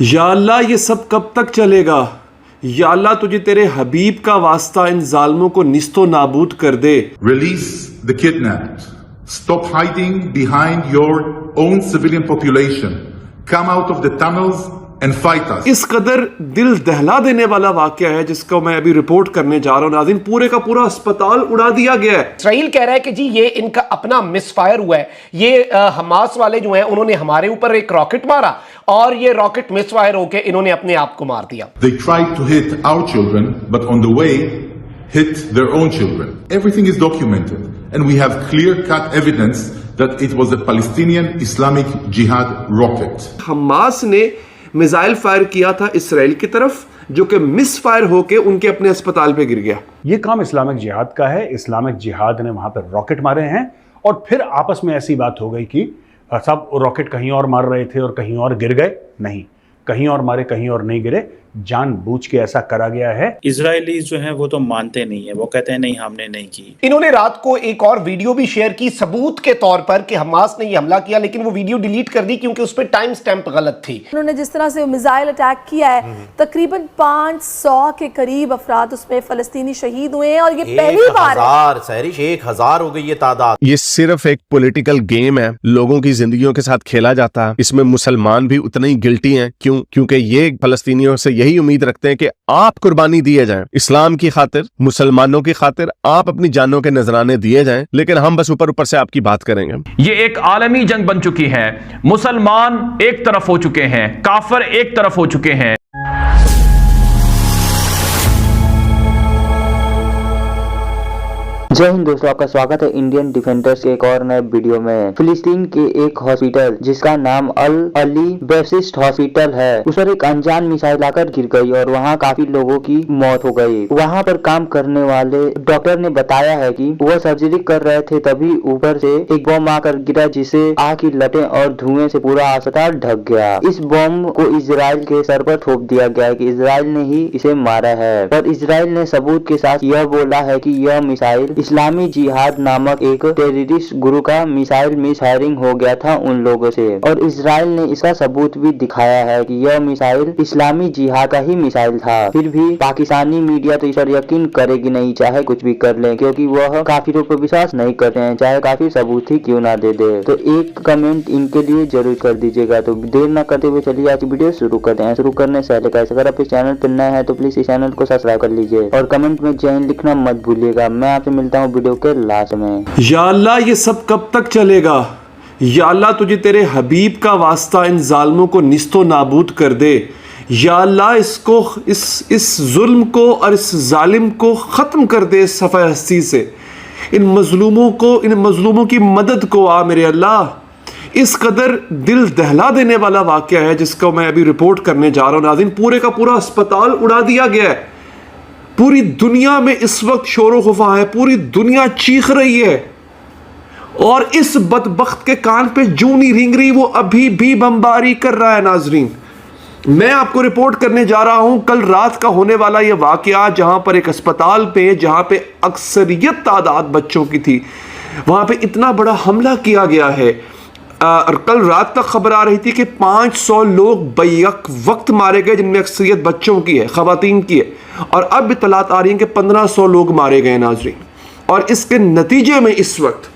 या अल्लाह ये सब कब तक चलेगा। या अल्लाह तुझे तेरे हबीब का वास्ता इन जालिमों को निस्तो नाबूद कर दे। Release the kidnapped. Stop hiding behind your own civilian population. Come out of the tunnels and fight us. इस कदर दिल दहला देने वाला वाकया है जिसको मैं अभी रिपोर्ट करने जा रहा हूं नाज़रीन। पूरे का पूरा अस्पताल उड़ा दिया गया है। इसराइल कह रहा है कि जी ये इनका अपना मिसफायर हुआ है। ये हमास वाले जो हैं उन्होंने हमारे ऊपर एक रॉकेट मारा और ये रॉकेट मिसफायर होके इन्होंने अपने आप को मार दिया। They tried to hit our children, but on the way hit their own children. Everything is documented, and we have clear-cut evidence that it was a Palestinian Islamic Jihad rocket. Hamas ने missile fire किया था Israel की तरफ, जो कि miss fire होके उनके अपने अस्पताल पे गिर गया। ये काम इस्लामिक जिहाद का है। इस्लामिक जिहाद ने वहां पर रॉकेट मारे हैं और फिर आपस में ऐसी बात हो गई कि सब रॉकेट कहीं और मार रहे थे और कहीं और गिर गए। नहीं, कहीं और मारे कहीं और नहीं गिरे, जानबूझ के ऐसा करा गया है। इजरायलीज जो हैं वो तो मानते नहीं है, वो कहते हैं नहीं हमने नहीं की। इन्होंने रात को एक और वीडियो भी शेयर की सबूत के तौर पर कि हमास ने ये हमला किया, लेकिन वो वीडियो डिलीट कर दी क्योंकि उस पर टाइम स्टैंप गलत थी। उन्होंने जिस तरह से मिसाइल अटैक किया है, तकरीबन 500 के करीब अफराद उसमें फलस्तीनी शहीद हुए हैं और ये पहली बार सहरिश 1000 हो गई ये तादाद। ये सिर्फ एक पॉलिटिकल गेम है, लोगों की जिंदगियों के साथ खेला जाता है। इसमें मुसलमान भी उतने ही गिल्टी हैं। क्योंकि ये फलस्तीनियों से यही उम्मीद रखते हैं कि आप कुर्बानी दिए जाएं, इस्लाम की खातिर, मुसलमानों की खातिर आप अपनी जानों के नजराने दिए जाएं, लेकिन हम बस ऊपर ऊपर से आपकी बात करेंगे। ये एक आलमी जंग बन चुकी है। मुसलमान एक तरफ हो चुके हैं, काफिर एक तरफ हो चुके हैं। जय हिंद दोस्तों, आपका स्वागत है इंडियन डिफेंडर्स के एक और नए वीडियो में। फिलिस्तीन के एक हॉस्पिटल जिसका नाम अल अली बेसिस्ट हॉस्पिटल है, उस पर एक अनजान मिसाइल आकर गिर गई और वहां काफी लोगों की मौत हो गई। वहां पर काम करने वाले डॉक्टर ने बताया है कि वह सर्जरी कर रहे थे, तभी ऊपर से एक बम आकर गिरा जिससे आग की लटें और धुएं से पूरा अस्पताल ढक गया। इस बम को इजराइल के सर पर थोप दिया गया है कि इजराइल ने ही इसे मारा है, और इजराइल ने सबूत के साथ यह बोला है कि यह मिसाइल इस्लामी जिहाद नामक एक टेररिस्ट ग्रुप का मिसाइल मिस फायरिंग हो गया था उन लोगों से, और इजराइल ने इसका सबूत भी दिखाया है कि यह मिसाइल इस्लामी जिहाद का ही मिसाइल था। फिर भी पाकिस्तानी मीडिया तो इस पर यकीन करेगी नहीं, चाहे कुछ भी कर ले, क्योंकि वह काफिरों पर विश्वास नहीं करते हैं, चाहे काफिर सबूत ही क्यों ना दे दे। तो एक कमेंट इनके लिए जरूर कर दीजिएगा। तो देर न करते हुए चलिए आज की वीडियो शुरू करते हैं। शुरू करने से पहले अगर आप इस चैनल पर नए हैं तो प्लीज इस चैनल को सब्सक्राइब कर लीजिए और कमेंट में जय हिंद लिखना मत भूलिएगा। मैं आपसे मिलता हूँ वीडियो के लास्ट में। या अल्लाह ये सब कब तक चलेगा। या अल्लाह तुझे तेरे हबीब का वास्ता इन जालिमों को निस्तो नाबूद कर दे। या अल्लाह इसको इस जुल्म को और इस जालिम को ख़त्म कर दे सफ़े हस्ती से। इन मजलूमों की मदद को आ मेरे अल्लाह। इस कदर दिल दहला देने वाला वाकया है जिसको मैं अभी रिपोर्ट करने जा रहा हूँ नाज़रीन। पूरे का पूरा अस्पताल उड़ा दिया गया है। पूरी दुनिया में इस वक्त शोर खुफा है, पूरी दुनिया चीख रही है, और इस बदबख्त के कान पे जूं नहीं रेंग रही, वो अभी भी बमबारी कर रहा है नाजरीन। मैं आपको रिपोर्ट करने जा रहा हूं कल रात का होने वाला यह वाकया, जहां पर एक अस्पताल पे, जहां पे अक्सरियत तादाद बच्चों की थी, वहां पे इतना बड़ा हमला किया गया है। और कल रात तक खबर आ रही थी कि 500 लोग बैक वक्त मारे गए, जिनमें अक्सरियत बच्चों की है, खवातीन की है, और अब इतलात आ रही हैं कि 1500 लोग मारे गए नाजरीन। और इसके नतीजे में इस वक्त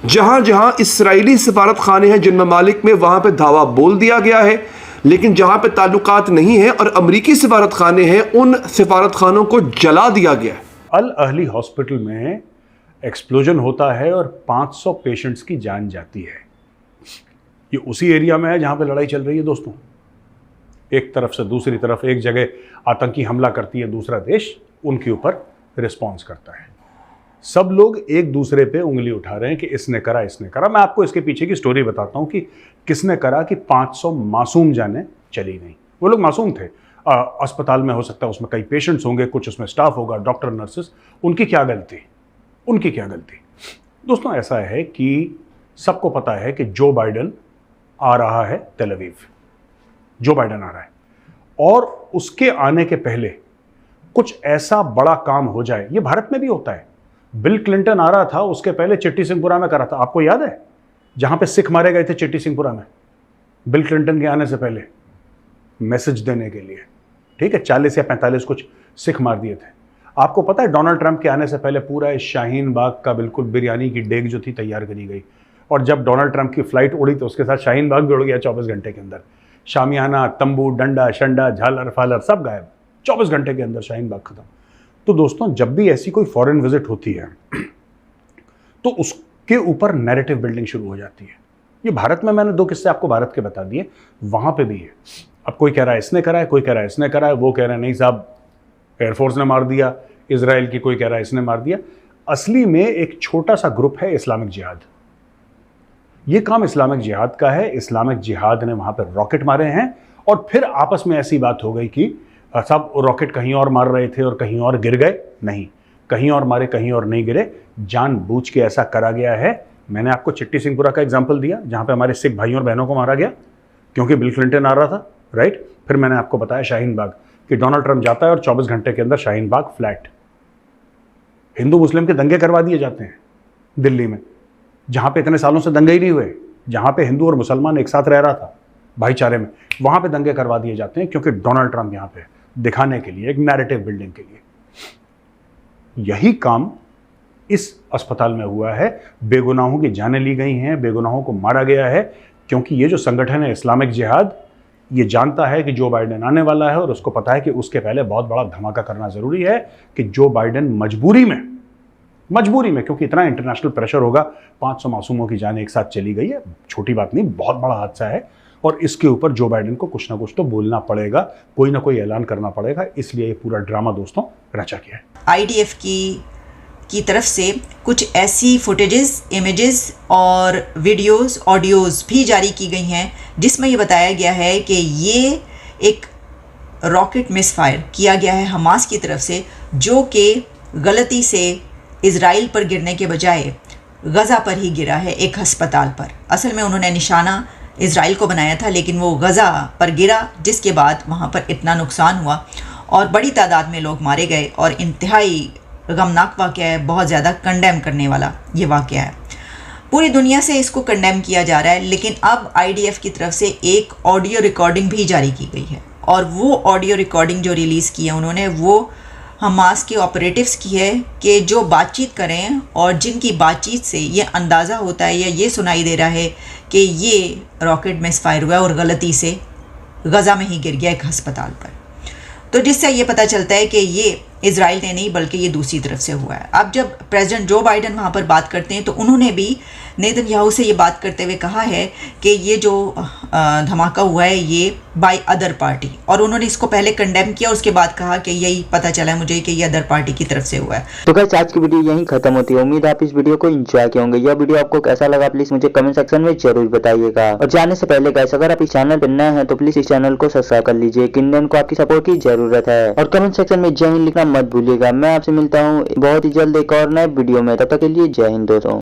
जहां जहां इसराइली सिफारत खाने हैं जिन ममालिक में, वहां पे धावा बोल दिया गया है, लेकिन जहां पे ताल्लुकात नहीं है और अमरीकी सिफारत खाने हैं, उन सिफारत खानों को जला दिया गया है। अल अहली हॉस्पिटल में एक्सप्लोजन होता है और 500 पेशेंट्स की जान जाती है। ये उसी एरिया में है जहां पे लड़ाई चल रही है दोस्तों। एक तरफ से दूसरी तरफ, एक जगह आतंकी हमला करती है, दूसरा देश उनके ऊपर रिस्पॉन्स करता है। सब लोग एक दूसरे पे उंगली उठा रहे हैं कि इसने करा, इसने करा। मैं आपको इसके पीछे की स्टोरी बताता हूं कि किसने करा कि 500 मासूम जानें चली नहीं। वो लोग मासूम थे। अस्पताल में हो सकता है उसमें कई पेशेंट्स होंगे, कुछ उसमें स्टाफ होगा, डॉक्टर, नर्सेस। उनकी क्या गलती? उनकी क्या गलती? दोस्तों ऐसा है कि सबको पता है कि जो बाइडन आ रहा है तेल अवीव। जो बाइडन आ रहा है, और उसके आने के पहले कुछ ऐसा बड़ा काम हो जाए। ये भारत में भी होता है। बिल क्लिंटन आ रहा था, उसके पहले चिट्टी सिंहपुरा में करा था। आपको याद है जहां पे सिख मारे गए थे चिट्टी सिंहपुरा में, बिल क्लिंटन के आने से पहले। मैसेज देने के लिए, ठीक है। 40 या 45 कुछ सिख मार दिए थे। आपको पता है डोनाल्ड ट्रंप के आने से पहले पूरा इस शाहीन बाग का बिल्कुल बिरयानी की डेग जो थी तैयार करी गई, और जब डोनाल्ड ट्रंप की फ्लाइट उड़ी तो उसके साथ शाहीन बाग भी उड़ गया 24 घंटे के अंदर। शामियाना, तंबू, डंडा शंडा, झालर फालर सब गायब, 24 घंटे के अंदर शाहीन बाग खत्म। तो दोस्तों, जब भी ऐसी कोई फॉरेन विजिट होती है तो उसके ऊपर नैरेटिव बिल्डिंग शुरू हो जाती है। ये भारत में मैंने 2 किस्से आपको भारत के बता दिए, वहां पे भी है। अब कोई कह रहा है इसने करा है, कोई कह रहा है इसने करा है, वो कह रहा है नहीं साहब एयरफोर्स ने मार दिया, इजराइल की कोई कह रहा है इसने मार दिया। असली में एक छोटा सा ग्रुप है इस्लामिक जिहाद। ये काम इस्लामिक जिहाद का है। इस्लामिक जिहाद ने वहां पर रॉकेट मारे हैं और फिर आपस में ऐसी बात हो गई कि सब रॉकेट कहीं और मार रहे थे और कहीं और गिर गए। नहीं, कहीं और मारे, कहीं और नहीं गिरे, जानबूझ के ऐसा करा गया है। मैंने आपको चिट्टी सिंहपुरा का एग्जाम्पल दिया जहां पे हमारे सिख भाइयों और बहनों को मारा गया क्योंकि बिल क्लिंटन आ रहा था, राइट। फिर मैंने आपको बताया शाहीन बाग कि डोनाल्ड ट्रंप जाता है और 24 घंटे के अंदर शाहीन बाग फ्लैट। हिंदू मुस्लिम के दंगे करवा दिए जाते हैं दिल्ली में, जहां पे इतने सालों से दंगे ही नहीं हुए, जहां पे हिंदू और मुसलमान एक साथ रह रहा था भाईचारे में, वहां पे दंगे करवा दिए जाते हैं क्योंकि डोनाल्ड ट्रंप यहां पे दिखाने के लिए, एक नैरेटिव बिल्डिंग के लिए। यही काम इस अस्पताल में हुआ है। बेगुनाहों की जानें ली गई हैं, बेगुनाहों को मारा गया है, क्योंकि ये जो संगठन है इस्लामिक जिहाद, ये जानता है कि जो बाइडेन आने वाला है और उसको पता है कि उसके पहले बहुत बड़ा धमाका करना जरूरी है कि जो बाइडेन मजबूरी में, क्योंकि इतना इंटरनेशनल प्रेशर होगा, 500 मासूमों की जान एक साथ चली गई है, छोटी बात नहीं, बहुत बड़ा हादसा है, और इसके ऊपर जो बाइडेन को कुछ ना कुछ तो बोलना पड़ेगा, कोई ना कोई ऐलान करना पड़ेगा। इसलिए ये पूरा ड्रामा दोस्तों रचा गया है। IDF की तरफ से कुछ ऐसी फुटेजेस, इमेजेस और वीडियोस, ऑडियोज भी जारी की गई हैं जिसमें ये बताया गया है कि ये एक रॉकेट मिसफायर किया गया है हमास की तरफ से, जो कि गलती से इजराइल पर गिरने के बजाय गज़ा पर ही गिरा है, एक अस्पताल पर। असल में उन्होंने निशाना इजराइल को बनाया था, लेकिन वो गज़ा पर गिरा, जिसके बाद वहाँ पर इतना नुकसान हुआ और बड़ी तादाद में लोग मारे गए, और इंतहाई गमनाक वाक़या है, बहुत ज़्यादा कंडेम करने वाला ये वाक़या है। पूरी दुनिया से इसको कंडेम किया जा रहा है, लेकिन अब IDF की तरफ से एक ऑडियो रिकॉर्डिंग भी जारी की गई है, और वो ऑडियो रिकॉर्डिंग जो रिलीज़ की है उन्होंने, वो हमास के ऑपरेटिव्स की है कि जो बातचीत करें और जिनकी बातचीत से ये अंदाज़ा होता है या ये सुनाई दे रहा है कि ये रॉकेट मिसफायर हुआ और गलती से गज़ा में ही गिर गया एक अस्पताल पर। तो जिससे ये पता चलता है कि ये इजराइल ने नहीं बल्कि ये दूसरी तरफ से हुआ है। अब जब प्रेसिडेंट जो बाइडेन वहाँ पर बात करते हैं तो उन्होंने भी नेतन्याहू से ये बात करते हुए कहा है कि ये जो धमाका हुआ है ये बाय अदर पार्टी, और उन्होंने इसको पहले कंडेम किया, उसके बाद कहा कि यही पता चला है मुझे कि ये अदर पार्टी की तरफ से हुआ है। तो गाइस आज की वीडियो यहीं खत्म होती है। उम्मीद है आप इस वीडियो को एंजॉय किए होंगे। यह वीडियो आपको कैसा लगा प्लीज मुझे कमेंट सेक्शन में जरूर बताइएगा। और जाने से पहले गाइस अगर आप इस चैनल पर नए हैं तो प्लीज इस चैनल को सब्सक्राइब कर लीजिए। इंडियन को आपकी सपोर्ट की जरूरत है, और कमेंट सेक्शन में जय हिंद लिखना मत भूलिएगा। मैं आपसे मिलता हूँ बहुत ही जल्द एक और नए वीडियो में, तब तक के लिए जय हिंद दोस्तों।